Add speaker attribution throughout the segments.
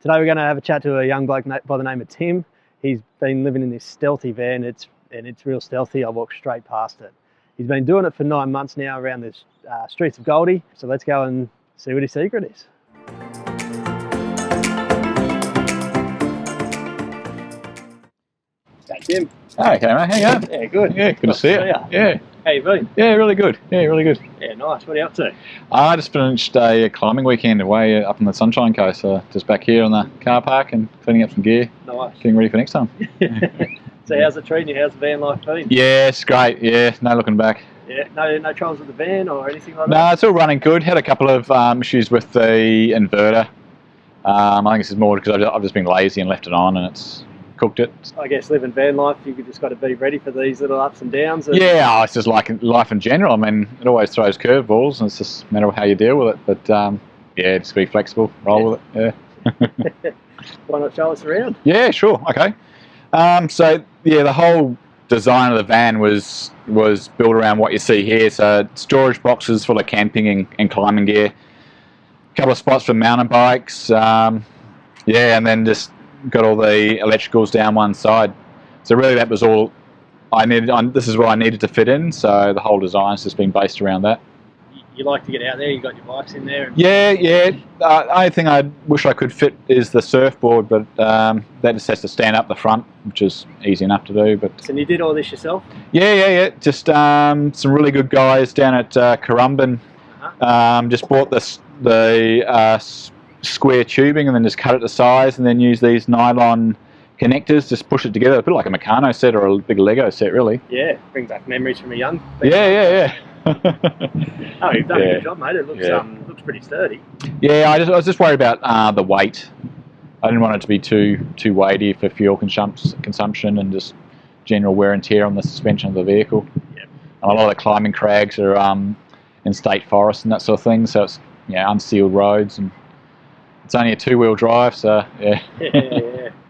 Speaker 1: Today we're going to have a chat to a young bloke by the name of Tim. He's been living in this Stealthy van, and it's real stealthy. I walked straight past it. He's been doing it for 9 months now around the streets of Goldie. So let's go and see what his secret is. Hey Tim.
Speaker 2: Hi, Cameron. How you going?
Speaker 1: Yeah, good.
Speaker 2: Yeah, good to see you. Yeah.
Speaker 1: How you been?
Speaker 2: Yeah, really good. Yeah, really good.
Speaker 1: Yeah, nice. What are you up to?
Speaker 2: I just finished a climbing weekend away up on the Sunshine Coast. Just back here on the car park and cleaning up some gear.
Speaker 1: Nice.
Speaker 2: Getting ready for next time.
Speaker 1: So how's it treating you? How's the van life been?
Speaker 2: Yeah, it's great. Yeah, no looking back.
Speaker 1: Yeah, no troubles with the van or anything like that?
Speaker 2: No, it's all running good. Had a couple of issues with the inverter. I think this is more because I've just been lazy and left it on, and it's cooked it.
Speaker 1: I guess living van life, you just got to be ready for these little ups and downs.
Speaker 2: Yeah, it's just like life in general. I mean, it always throws curveballs, and it's just a matter of how you deal with it. But yeah, just be flexible, roll with it. Yeah.
Speaker 1: Why not show us around?
Speaker 2: Yeah, sure. Okay. So yeah, the whole design of the van was built around what you see here. So storage boxes full of camping and climbing gear. A couple of spots for mountain bikes. Yeah, and then just got all the electricals down one side. So really that was all I needed. This is what I needed to fit in, so the whole design's just been based around that.
Speaker 1: You like to get out there, you got your bikes in there?
Speaker 2: Yeah. The only thing I wish I could fit is the surfboard, but that just has to stand up the front, which is easy enough to do. But
Speaker 1: and you did all this yourself?
Speaker 2: Yeah. Just some really good guys down at Currumbin. Just bought the square tubing and then just cut it to size, and then use these nylon connectors, just push it together, a bit like a Meccano set or a big Lego set, really.
Speaker 1: Yeah, bring back memories from a young.
Speaker 2: Yeah.
Speaker 1: Oh, you've done a good job, mate. It looks pretty sturdy.
Speaker 2: Yeah, I was just worried about the weight. I didn't want it to be too weighty for fuel consumption and just general wear and tear on the suspension of the vehicle.
Speaker 1: Yep.
Speaker 2: And a lot of the climbing crags are in state forests and that sort of thing, so it's unsealed roads, and it's only a 2-wheel drive, so yeah.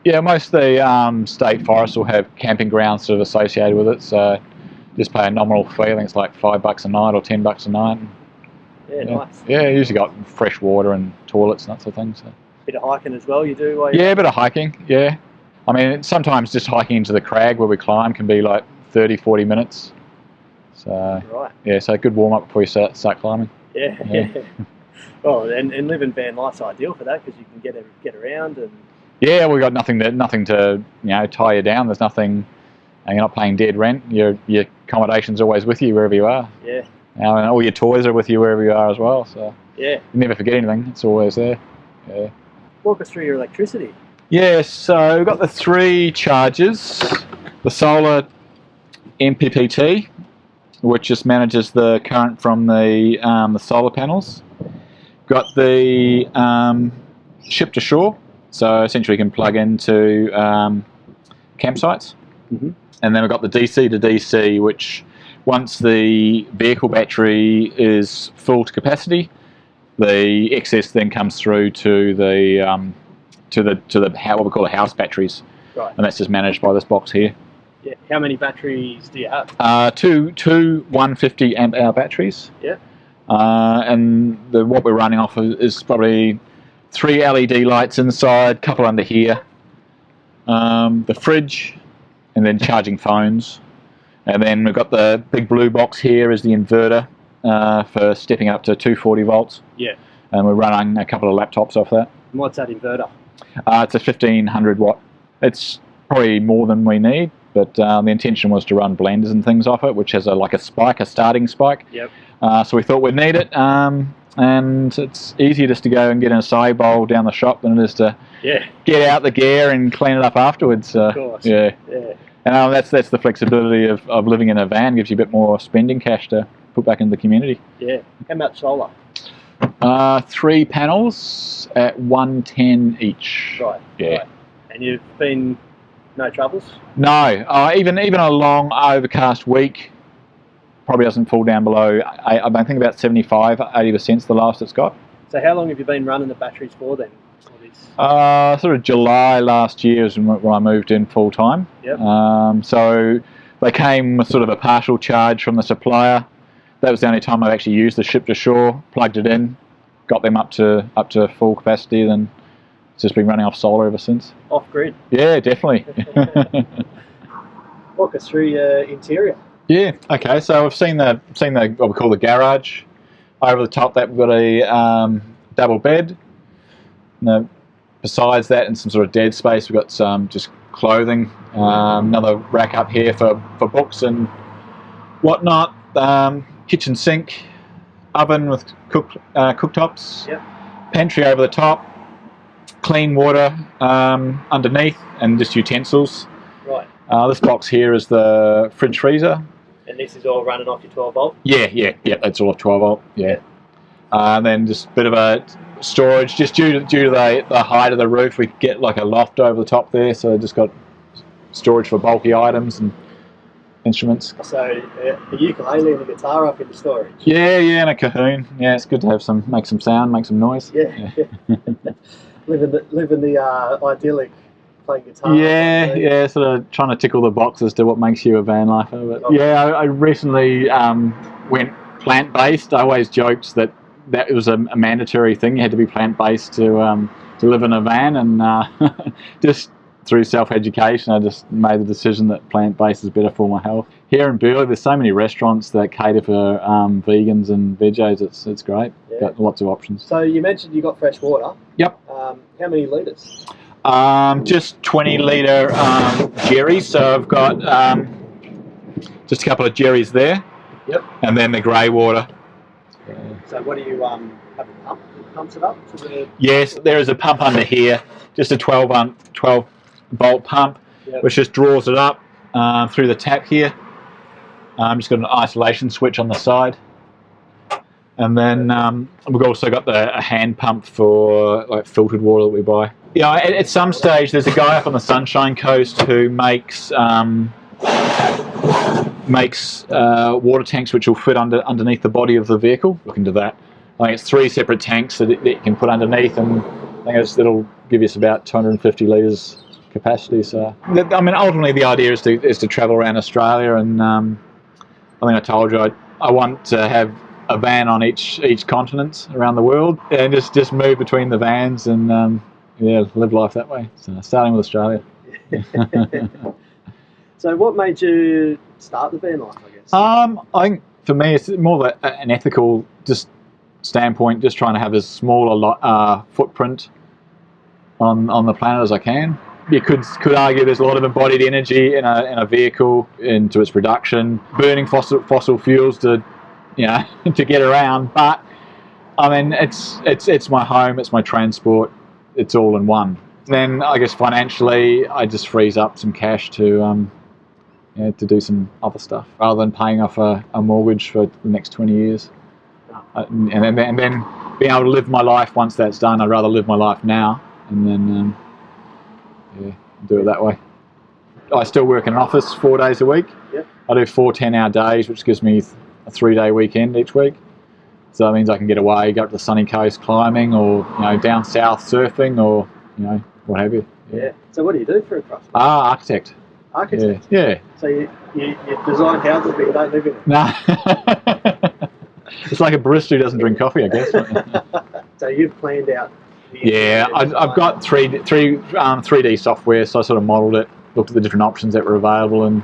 Speaker 2: Yeah, most of the state forests will have camping grounds sort of associated with it, so just pay a nominal fee. I think it's like $5 a night or $10 a night.
Speaker 1: Yeah, nice.
Speaker 2: Yeah, usually got fresh water and toilets and that sort of thing. So.
Speaker 1: Bit of hiking as well, you do?
Speaker 2: Yeah, a bit of hiking, yeah. I mean, sometimes just hiking into the crag where we climb can be like 30-40 minutes. So,
Speaker 1: right.
Speaker 2: Yeah, so a good warm-up before you start climbing.
Speaker 1: Yeah. Well, and living van life's ideal for that, because you can get around and.
Speaker 2: Yeah, we've got nothing to tie you down. There's nothing. You're not paying dead rent. Your accommodation's always with you wherever you are.
Speaker 1: Yeah.
Speaker 2: And all your toys are with you wherever you are as well. So
Speaker 1: yeah,
Speaker 2: you never forget anything. It's always there. Yeah.
Speaker 1: Walk us through your electricity.
Speaker 2: Yeah, so we've got the 3 chargers. The solar MPPT, which just manages the current from the solar panels. Got the ship to shore, so essentially you can plug into campsites.
Speaker 1: Mm-hmm.
Speaker 2: And then we've got the DC to DC, which once the vehicle battery is full to capacity, the excess then comes through to the what we call the house batteries.
Speaker 1: Right. And
Speaker 2: that's just managed by this box here.
Speaker 1: Yeah. How many batteries do you have?
Speaker 2: Two 150 amp hour batteries.
Speaker 1: Yeah.
Speaker 2: And what we're running off of is probably 3 LED lights inside, couple under here, the fridge, and then charging phones. And then we've got the big blue box here is the inverter for stepping up to 240 volts.
Speaker 1: Yeah.
Speaker 2: And we're running a couple of laptops off that.
Speaker 1: And what's that inverter?
Speaker 2: It's a 1500 watt. It's probably more than we need, but the intention was to run blenders and things off it, which has a starting spike.
Speaker 1: Yep.
Speaker 2: So we thought we'd need it, and it's easier just to go and get an acai bowl down the shop than it is to get out the gear and clean it up afterwards.
Speaker 1: Of course.
Speaker 2: Yeah. And that's the flexibility of living in a van. Gives you a bit more spending cash to put back into the community.
Speaker 1: Yeah. How much solar?
Speaker 2: 3 panels at 110 each.
Speaker 1: Right.
Speaker 2: Yeah.
Speaker 1: Right. And you've been no troubles?
Speaker 2: No. Even a long overcast week probably doesn't fall down below. I think about 75-80% is the lowest it's got.
Speaker 1: So how long have you been running the batteries for then?
Speaker 2: Sort of July last year is when I moved in full time.
Speaker 1: Yep.
Speaker 2: So they came with sort of a partial charge from the supplier. That was the only time I've actually used the ship to shore, plugged it in, got them up to full capacity, then It's just been running off solar ever since.
Speaker 1: Off grid.
Speaker 2: Yeah, definitely.
Speaker 1: Walk us through your interior.
Speaker 2: Yeah. Okay. So I've seen the what we call the garage. Over the top, that we've got a double bed. Besides that, and some sort of dead space, we've got some just clothing. Another rack up here for books and whatnot. Kitchen sink, oven with cooktops.
Speaker 1: Yep.
Speaker 2: Pantry over the top. Clean water underneath, and just utensils.
Speaker 1: Right.
Speaker 2: This box here is the fridge freezer.
Speaker 1: And this is all running off your 12 volt?
Speaker 2: Yeah, that's all 12 volt, yeah. And then just a bit of a storage, just due to the height of the roof, we get like a loft over the top there, so just got storage for bulky items and instruments. So
Speaker 1: a ukulele and a guitar up in the storage?
Speaker 2: Yeah, and a cajon. Yeah, it's good to have make some sound, make some noise.
Speaker 1: Yeah. living the idyllic. Playing guitar.
Speaker 2: Yeah, sort of trying to tickle the box as to what makes you a van lifer. But yeah, I recently went plant-based. I always joked that it was a mandatory thing. You had to be plant-based to live in a van, and just through self-education, I just made the decision that plant-based is better for my health. Here in Burleigh, there's so many restaurants that cater for vegans and veggies. It's great. Yeah. Got lots of options.
Speaker 1: So you mentioned you got fresh water.
Speaker 2: Yep.
Speaker 1: How many litres?
Speaker 2: Just 20 litre jerrys, so I've got just a couple of jerrys there.
Speaker 1: Yep.
Speaker 2: And then the grey water.
Speaker 1: So what do you have a pump that pumps it up?
Speaker 2: Yes, there is a pump under here, just a 12 volt pump, which just draws it up through the tap here. Just got an isolation switch on the side. And then we've also got a hand pump for like filtered water that we buy. Yeah, at some stage there's a guy up on the Sunshine Coast who makes water tanks which will fit underneath the body of the vehicle. Look into that. I think it's 3 separate tanks that you can put underneath, and I think it'll give us about 250 litres capacity. So I mean, ultimately the idea is to travel around Australia, and I think I told you I want to have a van on each continent around the world, and just move between the vans and live life that way. So starting with Australia.
Speaker 1: So what made you start the van life, I guess?
Speaker 2: I think for me it's more of an ethical standpoint, just trying to have as small a footprint on the planet as I can. You could argue there's a lot of embodied energy in a vehicle, into its production, burning fossil fuels to get around, but I mean it's my home, it's my transport, it's all in one. Then I guess financially I just frees up some cash to do some other stuff rather than paying off a mortgage for the next 20 years. And then being able to live my life once that's done. I'd rather live my life now and then do it that way. I still work in an office 4 days a week.
Speaker 1: Yep.
Speaker 2: I do 4 10-hour days, which gives me a 3-day weekend each week. So that means I can get away, go up to the sunny coast climbing, or down south surfing, or what have you.
Speaker 1: Yeah. So what do you do for a trust?
Speaker 2: Architect.
Speaker 1: Architect.
Speaker 2: Yeah.
Speaker 1: So you design houses, but you don't live in them.
Speaker 2: No. It's like a barista who doesn't drink coffee, I guess.
Speaker 1: So you've planned out.
Speaker 2: Yeah, I've got 3D software, so I sort of modelled it, looked at the different options that were available, and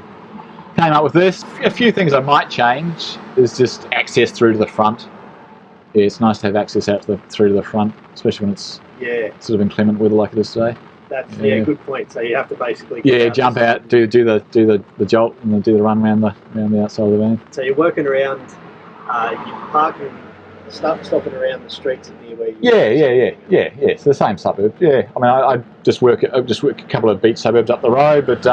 Speaker 2: came up with this. A few things I might change is just access through to the front. Yeah, it's nice to have access through to the front, especially when it's sort of inclement weather like it is today.
Speaker 1: That's good point. So you have to basically
Speaker 2: jump out, do the jolt, and then do the run around the outside of the van.
Speaker 1: So you're working around, you're parking, stopping around the streets near where you.
Speaker 2: Yeah. It's the same suburb. Yeah, I mean, I just work a couple of beach suburbs up the road, but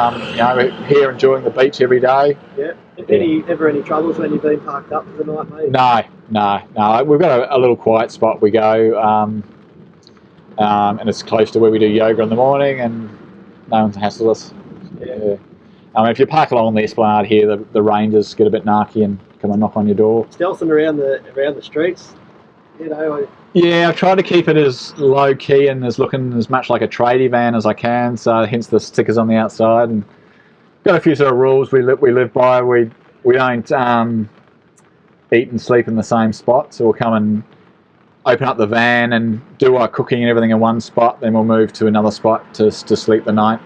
Speaker 2: here enjoying the beach every day.
Speaker 1: Yeah. Ever any troubles when you've been parked up for the night, mate?
Speaker 2: No. We've got a little quiet spot we go, and it's close to where we do yoga in the morning, and no one's hassles us. Yeah. I mean, if you park along the esplanade here, the rangers get a bit narky and come and knock on your door.
Speaker 1: Stealthing around the streets,
Speaker 2: Yeah, I try to keep it as low key and as looking as much like a tradie van as I can. So hence the stickers on the outside, and got a few sort of rules we live by. We don't eat and sleep in the same spot, so we'll come and open up the van and do our cooking and everything in one spot. Then we'll move to another spot to sleep the night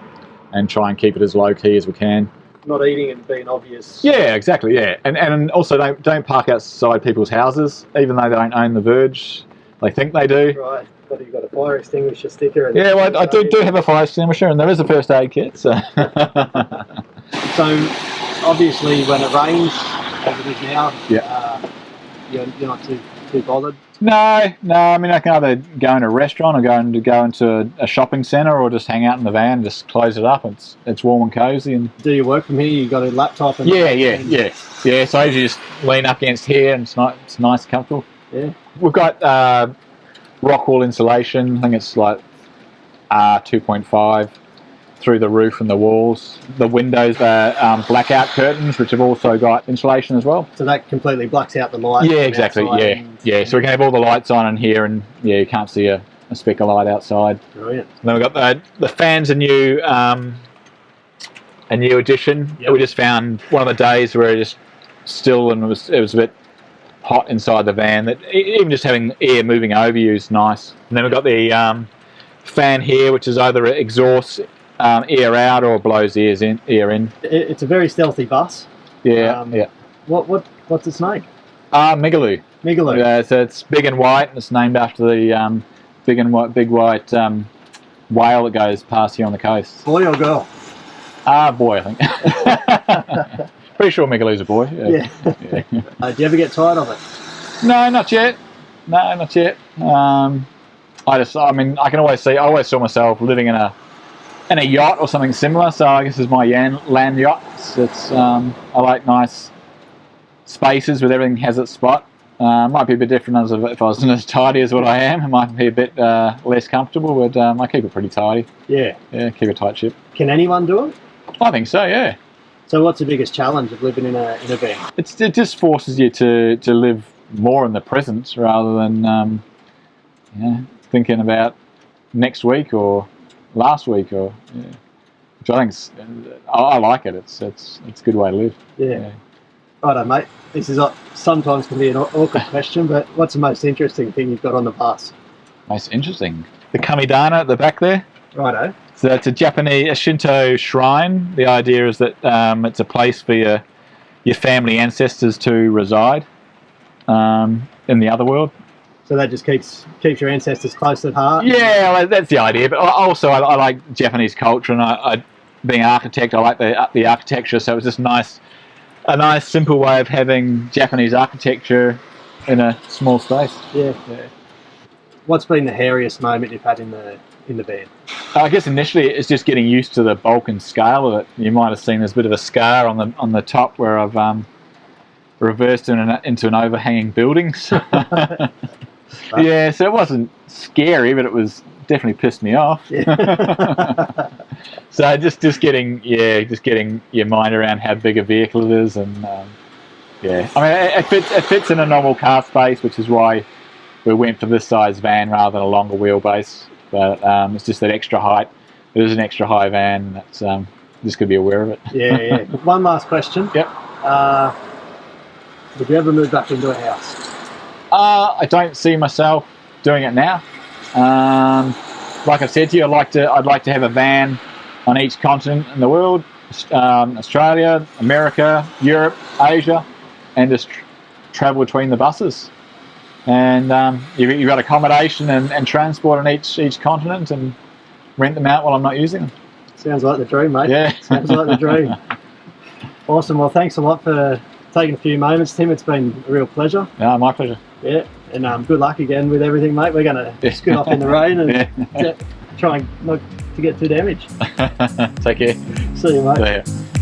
Speaker 2: and try and keep it as low key as we can.
Speaker 1: Not eating and being obvious.
Speaker 2: Yeah, exactly. Yeah, and also don't park outside people's houses, even though they don't own the verge. They think they do.
Speaker 1: Right, but you've got a fire extinguisher sticker. And
Speaker 2: yeah, well, I do have a fire extinguisher, and there is a first aid kit. So,
Speaker 1: so obviously, when it rains, as it is now, you're not too bothered.
Speaker 2: No. I mean, I can either go in a restaurant or go into a shopping centre, or just hang out in the van and just close it up. It's warm and cosy. And
Speaker 1: do you work from here? You got a laptop? And
Speaker 2: yeah. So you just lean up against here, and it's nice, comfortable.
Speaker 1: Yeah.
Speaker 2: We've got rock wool insulation. I think it's like 2.5 through the roof and the walls. The windows are blackout curtains, which have also got insulation as well.
Speaker 1: So that completely blacks out the light.
Speaker 2: Yeah, exactly. Yeah. So we can have all the lights on in here, and you can't see a speck of light outside.
Speaker 1: Brilliant.
Speaker 2: And then we've got the fans, a new addition. Yep. We just found one of the days where it just still, and it was a bit hot inside the van, that even just having air moving over you is nice. And then we've got the fan here, which is either exhausts air out or blows air in.
Speaker 1: It's a very stealthy bus.
Speaker 2: Yeah.
Speaker 1: What's its name?
Speaker 2: Migaloo.
Speaker 1: Migaloo.
Speaker 2: Yeah, so it's big and white, and it's named after the big white whale that goes past here on the coast.
Speaker 1: Boy or girl?
Speaker 2: Boy, I think. Pretty sure Migaloo's a boy. Yeah.
Speaker 1: Do you ever get tired of it?
Speaker 2: No, not yet. I can always see. I always saw myself living in a yacht or something similar. So I guess it's my land yacht. It's I like nice spaces where everything has its spot. Might be a bit different if I wasn't as tidy as what I am. It might be a bit less comfortable, but I keep it pretty tidy.
Speaker 1: Yeah.
Speaker 2: Yeah, keep a tight ship.
Speaker 1: Can anyone do it?
Speaker 2: I think so. Yeah.
Speaker 1: So what's the biggest challenge of living in a van?
Speaker 2: It just forces you to live more in the present rather than thinking about next week or last week, or which I think I like it. It's a good way to live.
Speaker 1: Yeah. Righto, mate. This is sometimes can be an awkward question, but what's the most interesting thing you've got on the bus?
Speaker 2: Most interesting, the kamidana at the back there.
Speaker 1: Righto.
Speaker 2: So it's a Shinto shrine. The idea is that it's a place for your family ancestors to reside in the other world.
Speaker 1: So that just keeps your ancestors close at heart?
Speaker 2: Yeah, well, that's the idea. But also I like Japanese culture, and I being an architect, I like the architecture. So it was just a nice simple way of having Japanese architecture in a small space.
Speaker 1: Yeah. What's been the hairiest moment you've had in the van?
Speaker 2: I guess initially it's just getting used to the bulk and scale of it. You might have seen there's a bit of a scar on the top where I've reversed into an overhanging building. So yeah, so it wasn't scary, but it was definitely pissed me off. Yeah. So just getting your mind around how big a vehicle it is, and I mean it fits in a normal car space, which is why we went for this size van rather than a longer wheelbase. But it's just that extra height. It is an extra high van. That's just got to be aware of it.
Speaker 1: Yeah. One last question.
Speaker 2: Yep.
Speaker 1: Would you ever move back into a house?
Speaker 2: I don't see myself doing it now. Like I said to you, I'd like to have a van on each continent in the world: Australia, America, Europe, Asia, and just travel between the buses. And you've got accommodation and transport on each continent, and rent them out while I'm not using them.
Speaker 1: Sounds like the dream, mate.
Speaker 2: Yeah.
Speaker 1: Sounds like the dream. Awesome. Well, thanks a lot for taking a few moments, Tim. It's been a real pleasure.
Speaker 2: Yeah, my pleasure.
Speaker 1: Yeah, and good luck again with everything, mate. We're going to scoot off in the rain and try not to get too damaged.
Speaker 2: Take care.
Speaker 1: See you, mate.
Speaker 2: See ya.